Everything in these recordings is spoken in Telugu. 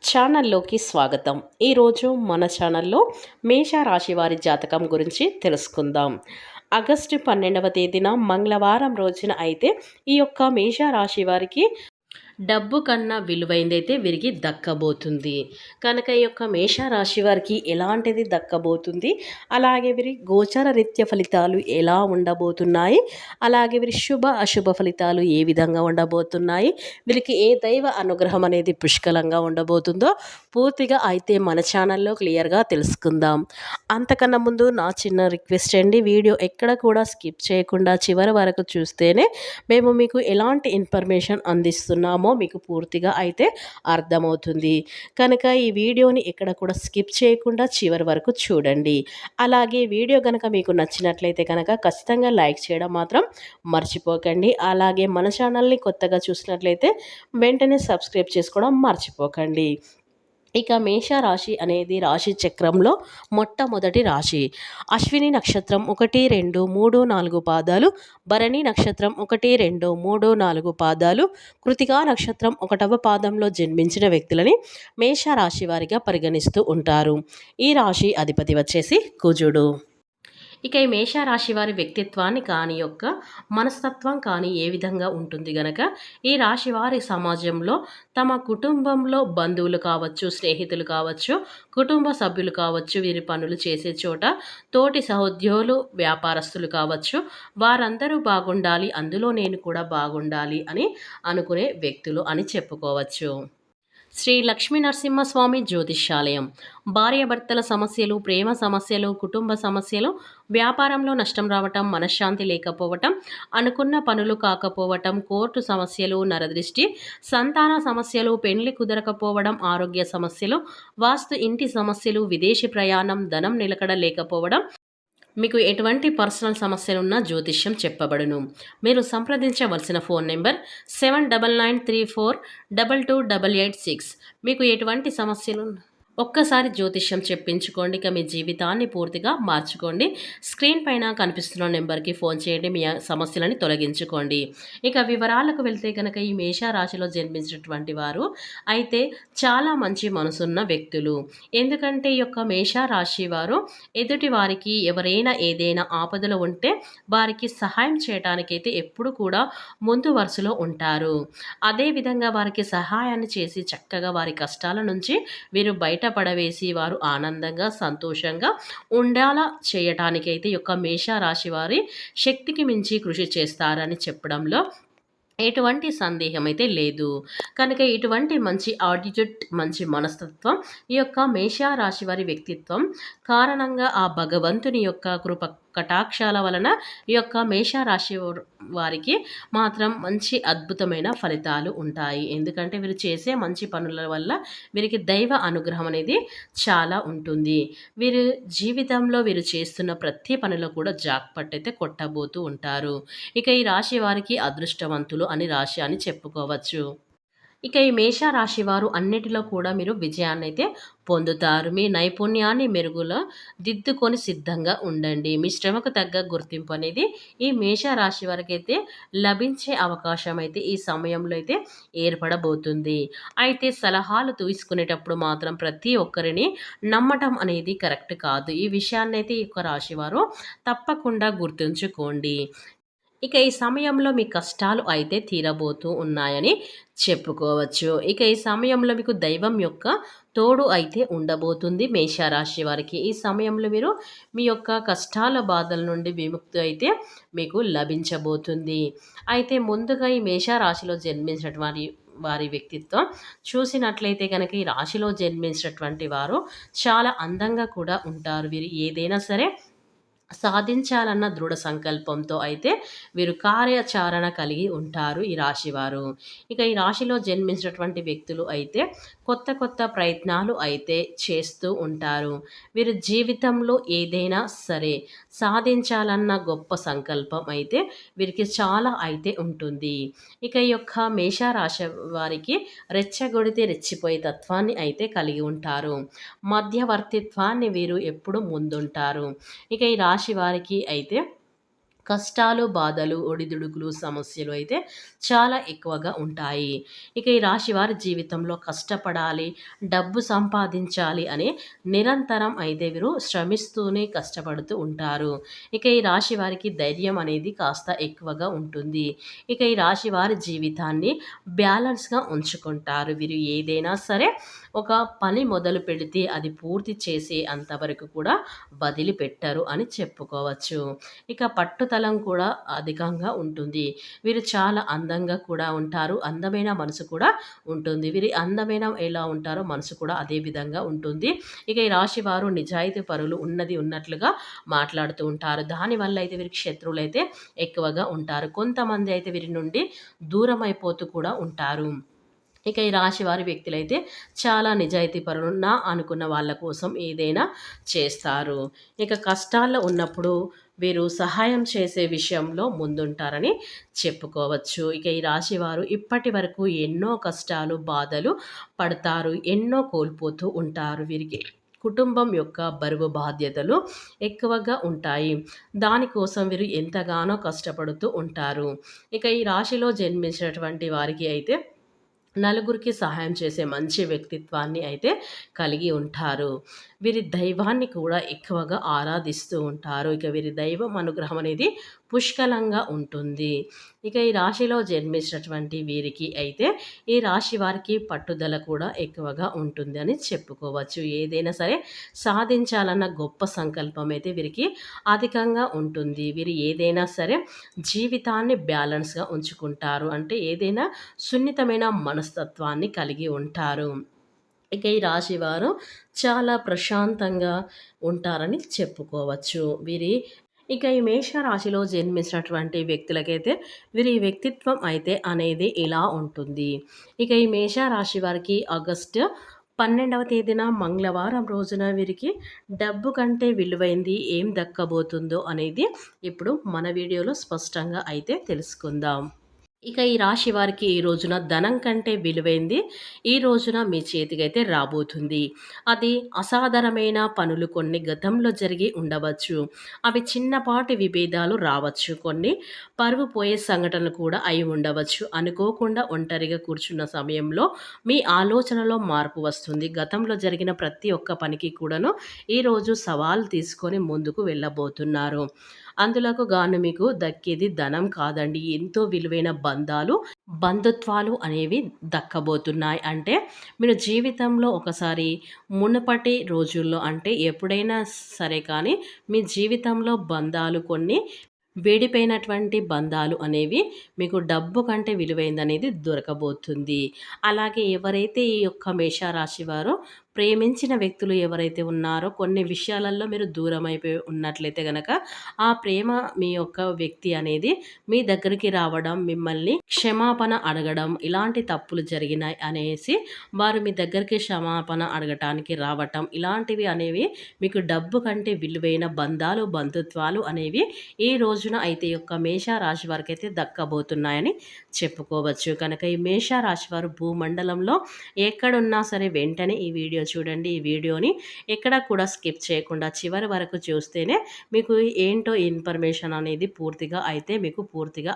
ఛానల్లోకి స్వాగతం. ఈరోజు మన ఛానల్లో మేష రాశి వారి జాతకం గురించి తెలుసుకుందాం. ఆగస్టు 12వ తేదీన మంగళవారం రోజున అయితే ఈ యొక్క మేష రాశి వారికి డబ్బు కన్నా విలువైందైతే వీరికి దక్కబోతుంది. కనుక ఈ యొక్క మేషరాశి వారికి ఎలాంటిది దక్కబోతుంది, అలాగే వీరి గోచర రీత్య ఫలితాలు ఎలా ఉండబోతున్నాయి, అలాగే వీరి శుభ అశుభ ఫలితాలు ఏ విధంగా ఉండబోతున్నాయి, వీరికి ఏ దైవ అనుగ్రహం అనేది పుష్కలంగా ఉండబోతుందో పూర్తిగా అయితే మన ఛానల్లో క్లియర్గా తెలుసుకుందాం. అంతకన్నా ముందు నా చిన్న రిక్వెస్ట్ అండి, వీడియో ఎక్కడ కూడా స్కిప్ చేయకుండా చివరి వరకు చూస్తేనే మేము మీకు ఎలాంటి ఇన్ఫర్మేషన్ అందిస్తున్నామో మీకు పూర్తిగా అయితే అర్థమవుతుంది. కనుక ఈ వీడియోని ఎక్కడ కూడా స్కిప్ చేయకుండా చివరి వరకు చూడండి. అలాగే వీడియో కనుక మీకు నచ్చినట్లయితే కనుక ఖచ్చితంగా లైక్ చేయడం మాత్రం మర్చిపోకండి. అలాగే మన ఛానల్ని కొత్తగా చూసినట్లయితే వెంటనే సబ్స్క్రైబ్ చేసుకోవడం మర్చిపోకండి. ఇక మేషరాశి అనేది రాశి చక్రంలో మొట్టమొదటి రాశి. అశ్విని నక్షత్రం 1, 2, 3, 4 పాదాలు, భరణి నక్షత్రం 1, 2, 3, 4 పాదాలు, కృతికా నక్షత్రం 1వ పాదంలో జన్మించిన వ్యక్తులని మేషరాశి వారిగా పరిగణిస్తూ ఉంటారు. ఈ రాశి అధిపతి వచ్చేసి కుజుడు. ఇక ఈ మేషరాశి వారి వ్యక్తిత్వాన్ని కానీ యొక్క మనస్తత్వం కానీ ఏ విధంగా ఉంటుంది గనక, ఈ రాశి వారి సమాజంలో తమ కుటుంబంలో బంధువులు కావచ్చు, స్నేహితులు కావచ్చు, కుటుంబ సభ్యులు కావచ్చు, వీరి పనులు చేసే చోట తోటి సహోద్యోగులు, వ్యాపారస్తులు కావచ్చు, వారందరూ బాగుండాలి, అందులో నేను కూడా బాగుండాలి అని అనుకునే వ్యక్తులు అని చెప్పుకోవచ్చు. శ్రీ లక్ష్మీ నరసింహస్వామి జ్యోతిష్యాలయం. భార్యాభర్తల సమస్యలు, ప్రేమ సమస్యలు, కుటుంబ సమస్యలు, వ్యాపారంలో నష్టం రావటం, మనశ్శాంతి లేకపోవటం, అనుకున్న పనులు కాకపోవటం, కోర్టు సమస్యలు, నరదృష్టి, సంతాన సమస్యలు, పెండ్లి కుదరకపోవడం, ఆరోగ్య సమస్యలు, వాస్తు ఇంటి సమస్యలు, విదేశీ ప్రయాణం, ధనం నిలకడ లేకపోవడం, మీకు ఎటువంటి పర్సనల్ సమస్యలున్నా జ్యోతిష్యం చెప్పబడును. మీరు సంప్రదించవలసిన ఫోన్ నెంబర్ 7993422886. మీకు ఎటువంటి సమస్యలు ఒక్కసారి జ్యోతిష్యం చెప్పించుకోండి. ఇక మీ జీవితాన్ని పూర్తిగా మార్చుకోండి. స్క్రీన్ పైన కనిపిస్తున్న నెంబర్కి ఫోన్ చేయండి, మీ సమస్యలని తొలగించుకోండి. ఇక వివరాలకు వెళ్తే కనుక ఈ మేషరాశిలో జన్మించినటువంటి వారు అయితే చాలా మంచి మనసున్న వ్యక్తులు. ఎందుకంటే ఈ యొక్క మేషరాశి వారు ఎదుటి వారికి ఎవరైనా ఏదైనా ఆపదలో ఉంటే వారికి సహాయం చేయడానికైతే ఎప్పుడు కూడా ముందు వరుసలో ఉంటారు. అదేవిధంగా వారికి సహాయాన్ని చేసి చక్కగా వారి కష్టాల నుంచి వీరు పడవేసి వారు ఆనందంగా సంతోషంగా ఉండేలా చేయటానికైతే ఈ యొక్క మేషరాశి వారి శక్తికి మించి కృషి చేస్తారని చెప్పడంలో ఎటువంటి సందేహం అయితే లేదు. కనుక ఇటువంటి మంచి ఆటిట్యూడ్, మంచి మనస్తత్వం ఈ యొక్క మేషరాశి వారి వ్యక్తిత్వం కారణంగా ఆ భగవంతుని యొక్క కృప కటాక్షాల వలన ఈ యొక్క మేషరాశి వారికి మాత్రం మంచి అద్భుతమైన ఫలితాలు ఉంటాయి. ఎందుకంటే వీరు చేసే మంచి పనుల వల్ల వీరికి దైవ అనుగ్రహం అనేది చాలా ఉంటుంది. వీరు జీవితంలో వీరు చేస్తున్న ప్రతి పనిలో కూడా జాక్పాట్ అయితే కొట్టబోతూ ఉంటారు. ఇక ఈ రాశి వారికి అదృష్టవంతులు అని రాశి అని చెప్పుకోవచ్చు. ఇక ఈ మేషరాశి వారు అన్నిటిలో కూడా మీరు విజయాన్ని అయితే పొందుతారు. మీ నైపుణ్యాన్ని మెరుగులో దిద్దుకొని సిద్ధంగా ఉండండి. మీ శ్రమకు తగ్గ గుర్తింపు అనేది ఈ మేషరాశి వారికి అయితే లభించే అవకాశం అయితే ఈ సమయంలో అయితే ఏర్పడబోతుంది. అయితే సలహాలు తీసుకునేటప్పుడు మాత్రం ప్రతి ఒక్కరిని నమ్మటం అనేది కరెక్ట్ కాదు. ఈ విషయాన్ని అయితే ఈ యొక్క రాశి వారు తప్పకుండా గుర్తుంచుకోండి. ఇక ఈ సమయంలో మీ కష్టాలు అయితే తీరబోతూ ఉన్నాయని చెప్పుకోవచ్చు. ఇక ఈ సమయంలో మీకు దైవం యొక్క తోడు అయితే ఉండబోతుంది మేషరాశి వారికి. ఈ సమయంలో మీరు మీ యొక్క కష్టాల బాధల నుండి విముక్తి అయితే మీకు లభించబోతుంది. అయితే ముందుగా ఈ మేషరాశిలో జన్మించినటువంటి వారి వ్యక్తిత్వం చూసినట్లయితే కనుక ఈ రాశిలో జన్మించినటువంటి వారు చాలా అందంగా కూడా ఉంటారు. వీరు ఏదైనా సరే సాధించాలన్న దృఢ సంకల్పంతో అయితే వీరు కార్యాచరణ కలిగి ఉంటారు ఈ రాశివారు. ఇక ఈ రాశిలో జన్మించినటువంటి వ్యక్తులు అయితే కొత్త కొత్త ప్రయత్నాలు అయితే చేస్తూ ఉంటారు. వీరు జీవితంలో ఏదైనా సరే సాధించాలన్న గొప్ప సంకల్పం అయితే వీరికి చాలా అయితే ఉంటుంది. ఇక ఈ యొక్క మేషరాశి వారికి రెచ్చగొడితే రెచ్చిపోయే తత్వాన్ని అయితే కలిగి ఉంటారు. మధ్యవర్తిత్వాన్ని వీరు ఎప్పుడు ముందుంటారు. ఇక ఈ రాశి వారికి అయితే కష్టాలు, బాధలు, ఒడిదుడుకులు, సమస్యలు అయితే చాలా ఎక్కువగా ఉంటాయి. ఇక ఈ రాశి వారి జీవితంలో కష్టపడాలి, డబ్బు సంపాదించాలి అని నిరంతరం అయితే వీరు శ్రమిస్తూనే కష్టపడుతూ ఉంటారు. ఇక ఈ రాశి వారికి ధైర్యం అనేది కాస్త ఎక్కువగా ఉంటుంది. ఇక ఈ రాశి వారి జీవితాన్ని బ్యాలెన్స్‌గా ఉంచుకుంటారు. వీరు ఏదైనా సరే ఒక పని మొదలు పెడితే అది పూర్తి చేసే అంతవరకు కూడా వదిలిపెట్టరు అని చెప్పుకోవచ్చు. ఇక పట్టుదలం కూడా అధికంగా ఉంటుంది. వీరు చాలా అందంగా కూడా ఉంటారు. అందమైన మనసు కూడా ఉంటుంది. వీరి అందమైన ఎలా ఉంటారో మనసు కూడా అదే విధంగా ఉంటుంది. ఇక ఈ రాశి వారు నిజాయితీ పరులు ఉన్నది ఉన్నట్లుగా మాట్లాడుతూ ఉంటారు. దానివల్ల అయితే వీరికి శత్రువులైతే ఎక్కువగా ఉంటారు. కొంతమంది అయితే వీరి నుండి దూరం అయిపోతూ కూడా ఉంటారు. ఇక ఈ రాశి వారి వ్యక్తులైతే చాలా నిజాయితీ పరులు. నా అనుకున్న వాళ్ళ కోసం ఏదైనా చేస్తారు. ఇక కష్టాల్లో ఉన్నప్పుడు వీరు సహాయం చేసే విషయంలో ముందుంటారని చెప్పుకోవచ్చు. ఇక ఈ రాశి వారు ఇప్పటి వరకు ఎన్నో కష్టాలు, బాధలు పడతారు. ఎన్నో కోల్పోతూ ఉంటారు. వీరికి కుటుంబం యొక్క బరువు బాధ్యతలు ఎక్కువగా ఉంటాయి. దానికోసం వీరు ఎంతగానో కష్టపడుతూ ఉంటారు. ఇక ఈ రాశిలో జన్మించినటువంటి వారికి అయితే నలుగురికి సహాయం చేసే మంచి వ్యక్తిత్వాన్ని అయితే కలిగి ఉంటారు. వీరి దైవాన్ని కూడా ఎక్కువగా ఆరాధిస్తూ ఉంటారు. ఇక వీరి దైవం అనుగ్రహం అనేది పుష్కలంగా ఉంటుంది. ఇక ఈ రాశిలో జన్మించినటువంటి వీరికి అయితే ఈ రాశి వారికి పట్టుదల కూడా ఎక్కువగా ఉంటుంది అని చెప్పుకోవచ్చు. ఏదైనా సరే సాధించాలన్న గొప్ప సంకల్పం అయితే వీరికి అధికంగా ఉంటుంది. వీరు ఏదైనా సరే జీవితాన్ని బ్యాలెన్స్‌గా ఉంచుకుంటారు. అంటే ఏదైనా సున్నితమైన మనస్తత్వాన్ని కలిగి ఉంటారు. ఇక ఈ రాశివారు చాలా ప్రశాంతంగా ఉంటారని చెప్పుకోవచ్చు. ఇక ఈ మేష రాశిలో జన్మించినటువంటి వ్యక్తులకైతే వీరి వ్యక్తిత్వం అయితే అనేది ఇలా ఉంటుంది. ఇక ఈ మేష రాశి వారికి ఆగస్టు 12వ తేదీన మంగళవారం రోజున వీరికి డబ్బు కంటే విలువైంది ఏం దక్కబోతుందో అనేది ఇప్పుడు మన వీడియోలో స్పష్టంగా అయితే తెలుసుకుందాం. ఇక ఈ రాశి వారికి ఈ రోజున ధనం కంటే విలువైంది ఈ రోజున మీ చేతికైతే రాబోతుంది. అది అసాధారణమైన పనులు కొన్ని గతంలో జరిగి ఉండవచ్చు. అవి చిన్నపాటి విభేదాలు రావచ్చు. కొన్ని పరువు పోయే సంఘటనలు కూడా అయి ఉండవచ్చు. అనుకోకుండా ఒంటరిగా కూర్చున్న సమయంలో మీ ఆలోచనలో మార్పు వస్తుంది. గతంలో జరిగిన ప్రతి ఒక్క పనికి కూడాను ఈరోజు సవాలు తీసుకొని ముందుకు వెళ్ళబోతున్నారు. అందులకు గాను మీకు దక్కేది ధనం కాదండి. ఎంతో విలువైన బంధాలు, బంధుత్వాలు అనేవి దక్కబోతున్నాయి. అంటే మీరు జీవితంలో ఒకసారి మునుపటి రోజుల్లో అంటే ఎప్పుడైనా సరే కానీ మీ జీవితంలో బంధాలు కొన్ని వేడిపోయినటువంటి బంధాలు అనేవి మీకు డబ్బు కంటే విలువైందనేది దొరకబోతుంది. అలాగే ఎవరైతే ఈ యొక్క మేషరాశి వారో ప్రేమించిన వ్యక్తులు ఎవరైతే ఉన్నారో కొన్ని విషయాలలో మీరు దూరం అయిపోయి ఉన్నట్లయితే గనక ఆ ప్రేమ మీ యొక్క వ్యక్తి అనేది మీ దగ్గరికి రావడం, మిమ్మల్ని క్షమాపణ అడగడం, ఇలాంటి తప్పులు జరిగినాయి అనేసి వారు మీ దగ్గరికి క్షమాపణ అడగటానికి రావటం, ఇలాంటివి అనేవి మీకు డబ్బు కంటే విలువైన బంధాలు, బంధుత్వాలు అనేవి ఈ రోజున అయితే యొక్క మేషరాశి వారికి అయితే దక్కబోతున్నాయని చెప్పుకోవచ్చు. కనుక ఈ మేషరాశి వారు భూమండలంలో ఎక్కడున్నా సరే వెంటనే ఈ వీడియో చూడండి. ఈ వీడియోని ఎక్కడ కూడా స్కిప్ చేయకుండా చివరి వరకు చూస్తేనే మీకు ఏంటో ఇన్ఫర్మేషన్ అనేది పూర్తిగా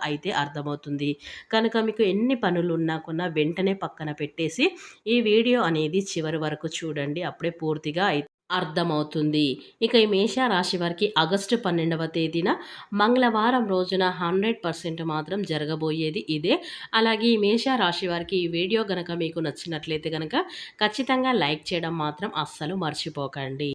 అయితే అర్థమవుతుంది. కనుక మీకు ఎన్ని పనులున్నా కూడా వెంటనే పక్కన పెట్టేసి ఈ వీడియో అనేది చివరి వరకు చూడండి. అప్పుడే పూర్తిగా అర్థమవుతుంది. ఇక ఈ మేష రాశి వారికి ఆగస్టు 12వ తేదీన మంగళవారం రోజున 100% మాత్రం జరగబోయేది ఇదే. అలాగే ఈ మేష రాశి వారికి ఈ వీడియో గనక మీకు నచ్చినట్లయితే గనక ఖచ్చితంగా లైక్ చేయడం మాత్రం అస్సలు మర్చిపోకండి.